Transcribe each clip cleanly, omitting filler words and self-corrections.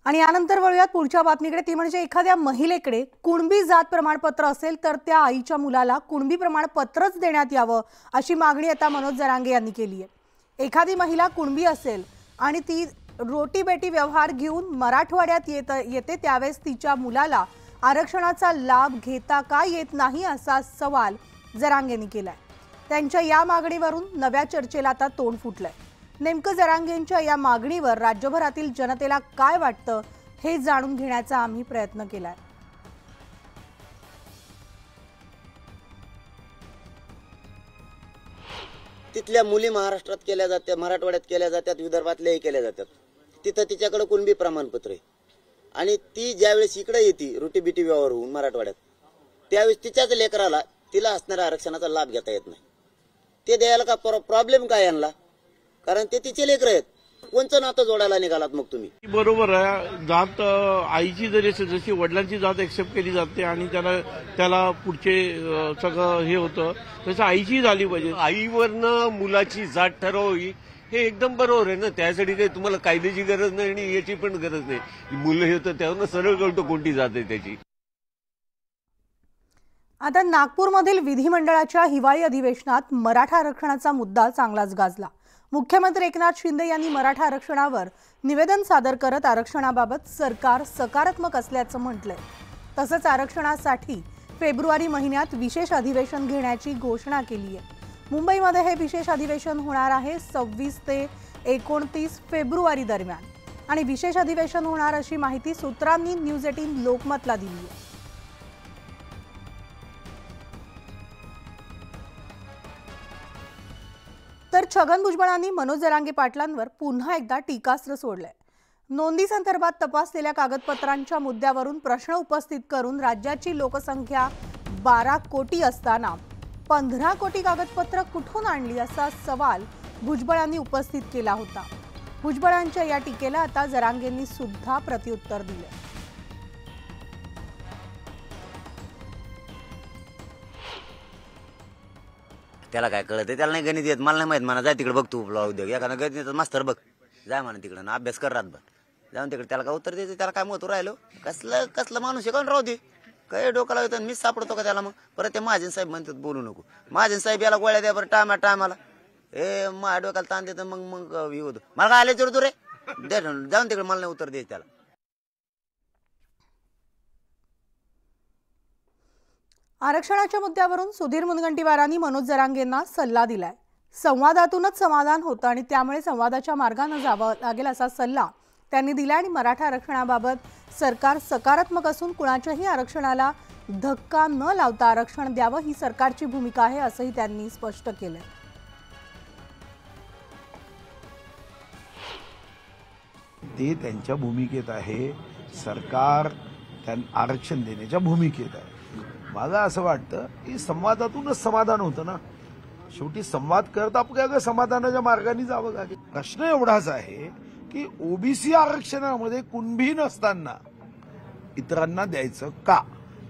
आणि यानंतर वळूयात पुढच्या बातमीकडे, ती म्हणजे एखाद्या महिलेकडे कुणबी जात प्रमाणपत्र असेल तर त्या आईच्या मुलाला कुणबी प्रमाणपत्रच देण्यात यावं अशी मागणी आता मनोज जरांगे यांनी केली आहे। एखादी महिला कुणबी असेल आणि ती रोटी बेटी व्यवहार घेऊन मराठवाड्यात येते त्यावेळेस तिच्या मुलाला आरक्षणाचा लाभ घेता का येत नाही असा सवाल जरांगेंनी केलाय। त्यांच्या या मागणीवरून नव्या चर्चेला आता तोंड फुटलंय। नेमकं जरांगेंच्या या मागणीवर राज्यभरातील जनतेला काय वाटतं हे जाणून घेण्याचा आम्ही प्रयत्न केलाय। तिथल्या मुली महाराष्ट्रात केल्या जातात, मराठवाड्यात केल्या जातात, विदर्भातल्याही केल्या जातात। तिथं तिच्याकडे कुणबी प्रमाणपत्र आहे आणि ती ज्यावेळेस इकडे येते रोटी बिटी व्यवहार होऊन मराठवाड्यात, त्यावेळेस तिच्याच लेकराला तिला असणाऱ्या आरक्षणाचा लाभ घेता येत नाही। ते द्यायला का प्रॉब्लेम काय यांना? कारण ते तिचे लेकर आहेत। कोणचं नातं जोडायला निघालात मग तुम्ही? बरोबर आहे, जात आईची जशी वडिलांची जात एक्सेप्ट केली जाते आणि त्याला पुढचे सगळं हे होतं, तसं आईची झाली पाहिजे। आईवरनं मुलाची जात ठरवावी हे एकदम बरोबर आहे ना। त्यासाठी काही तुम्हाला कायद्याची गरज नाही आणि याची पण गरज नाही। मुलं हे तर त्यावरनं सरळ कळतं कोणती जात आहे त्याची। आता नागपूरमधील विधिमंडळाच्या हिवाळी अधिवेशनात मराठा आरक्षणाचा मुद्दा चांगलाच गाजला। मुख्यमंत्री एकनाथ शिंदे यांनी मराठा आरक्षणावर निवेदन सादर करत आरक्षणाबाबत सरकार सकारात्मक असल्याचं म्हटलंय। तसंच आरक्षणासाठी फेब्रुवारी महिन्यात विशेष अधिवेशन घेण्याची घोषणा केली आहे। मुंबईमध्ये हे विशेष अधिवेशन होणार आहे 26 ते 29 फेब्रुवारी दरम्यान आणि विशेष अधिवेशन होणार अशी माहिती सूत्रांनी न्यूज 18 लोकमतला दिली आहे। तर छगन भुजबळांनी मनोज जरांगे पाटलांवर पुन्हा एकदा टीकास्त्र सोडलंय। नोंदी संदर्भात तपासलेल्या कागदपत्रांच्या मुद्द्यावरून प्रश्न उपस्थित करून राज्याची लोकसंख्या 12 कोटी असताना 15 कोटी कागदपत्र कुठून आणली असा सवाल भुजबळांनी उपस्थित केला होता। भुजबळांच्या या टीकेला आता जरांगेंनी सुद्धा प्रत्युत्तर दिले। त्याला काय कळत? त्याला नाही गणित येत, मला नाही माहित। म्हणा जाय तिकडे बघ, तू उद्योग एखादा गणित मास्तर बघ, जाय म्हणा तिकडे ना अभ्यास कर रातभर, जाऊन तिकडे त्याला काय उत्तर द्यायचं? त्याला काय महत्व राहिलो? कसलं माणूस आहे कोण राहू दे, काय डोकाला येतं मीच सापडतो का त्याला? मग परत ते महाजन साहेब म्हणतात बोलू नको, महाजन साहेब याला गोळ्या द्या बरं टायमाला, हे माझ्या डोक्याला ताण देतं मग हे होतं। मला काय आले तू रे, जाऊन तिकडे मला नाही उत्तर द्यायचं त्याला। आरक्षणाच्या मुद्द्यावरून सुधीर मुनगंटीवारांनी मनोज जरांगेंना सल्ला दिलाय। संवादातूनच समाधान होतं आणि त्यामुळे संवादाच्या मार्गाने जावं लागेल असा सल्ला त्यांनी दिला आणि मराठा आरक्षणाबाबत सरकार सकारात्मक असून कुणाच्याही आरक्षणाला धक्का न लावता आरक्षण द्यावं ही सरकारची भूमिका आहे असंही त्यांनी स्पष्ट केलंय। ते त्यांच्या भूमिकेत आहे, सरकार त्यांना आरक्षण देण्याच्या भूमिकेत आहे। मला असं वाटतं की संवादातूनच समाधान होतं ना। शेवटी संवाद करत आपल्याला समाधानाच्या मार्गाने जावं लागेल। प्रश्न एवढाच आहे की ओबीसी आरक्षणामध्ये कुणबी नसताना इतरांना द्यायचं का?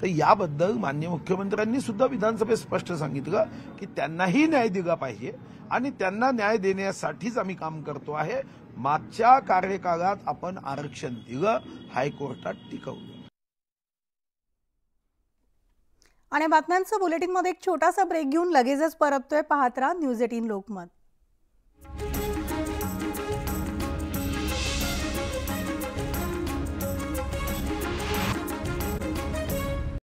तर याबद्दल माननीय मुख्यमंत्र्यांनी सुद्धा विधानसभेत स्पष्ट सांगितलं की त्यांनाही न्याय दिला पाहिजे आणि त्यांना न्याय देण्यासाठीच आम्ही काम करतो आहे। मागच्या कार्यकाळात आपण आरक्षण दिलं, हायकोर्टात टिकवलं। आणि बातम्यांचं बुलेटिनमध्ये एक छोटासा ब्रेक घेऊन लगेचच परततोय। पाहत राहा न्यूज 18 लोकमत।